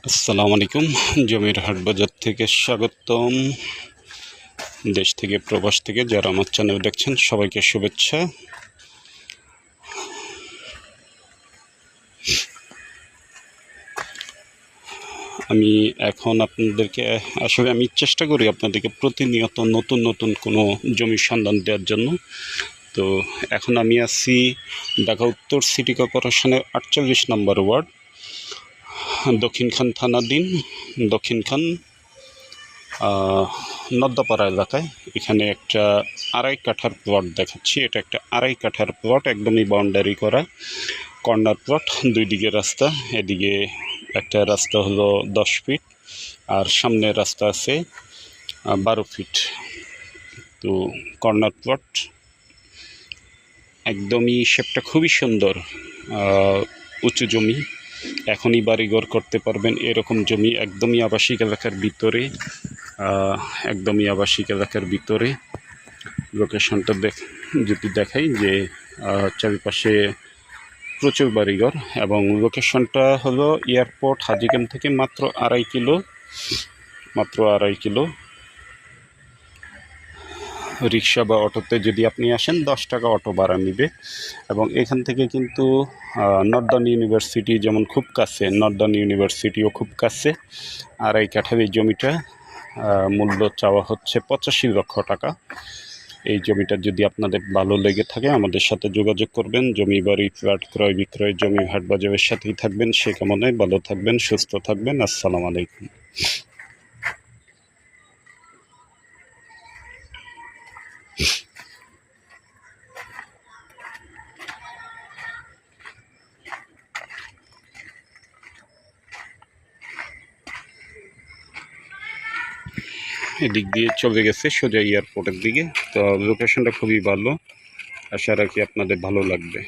আসসালামু আলাইকুম। জমির হাট বাজার থেকে স্বাগতম। দেশ থেকে প্রবাস থেকে যারা আমার চ্যানেল দেখছেন সবাইকে শুভেচ্ছা। আমি এখন আপনাদেরকে আসলে আমি চেষ্টা করি আপনাদেরকে প্রতিনিয়ত নতুন নতুন কোনো জমির সন্ধান দেওয়ার জন্য। তো এখন আমি আছি ঢাকা উত্তর সিটি কর্পোরেশনের 48 নম্বর ওয়ার্ড, দক্ষিণখান থানাধীন দক্ষিণখান নদ্দাপাড়া এলাকায়। এখানে একটা 2.5 কাঠার প্লট দেখাচ্ছি। এটা একটা 2.5 কাঠার প্লট, একদমই বাউন্ডারি করা কর্নার প্লট। দুই দিকে রাস্তা, এদিকে একটা রাস্তা হলো 10 ফিট আর সামনে রাস্তা আছে 12 ফিট। তো কর্নার প্লট, একদমই শেপটা খুবই সুন্দর, উঁচু জমি। এখনই বাড়িঘর করতে পারবেন এরকম জমি, একদমই আবাসিক এলাকার ভিতরে, একদমই আবাসিক এলাকার ভিতরে। লোকেশনটা যদি দেখাই যে চারিপাশে প্রচুর বাড়িঘর, এবং লোকেশনটা হলো এয়ারপোর্ট হাজীখান থেকে মাত্র 2.5 কিলো। রিক্সা বা অটোতে যদি আপনি আসেন 10 টাকা অটো ভাড়া নেবে। এবং এখান থেকে কিন্তু নর্দার্ন ইউনিভার্সিটি যেমন খুব কাছে, নর্দার্ন ইউনিভার্সিটিও খুব কাছে। 2.5 কাঠার এই জমিটা মূল্য চাওয়া হচ্ছে 85 লক্ষ টাকা। এই জমিটা যদি আপনাদের ভালো লেগে থাকে আমাদের সাথে যোগাযোগ করবেন। জমি বাড়ি ফ্ল্যাট ক্রয় বিক্রয় জমি হাট বাজারের সাথেই থাকবেন। সে কামনায় ভালো থাকবেন, সুস্থ থাকবেন। আসসালামু আলাইকুম। এদিক দিয়ে চলে গেছে সোজা এয়ারপোর্টের দিকে। তো লোকেশনটা খুবই ভালো, আশা রাখি আপনাদের ভালো লাগবে।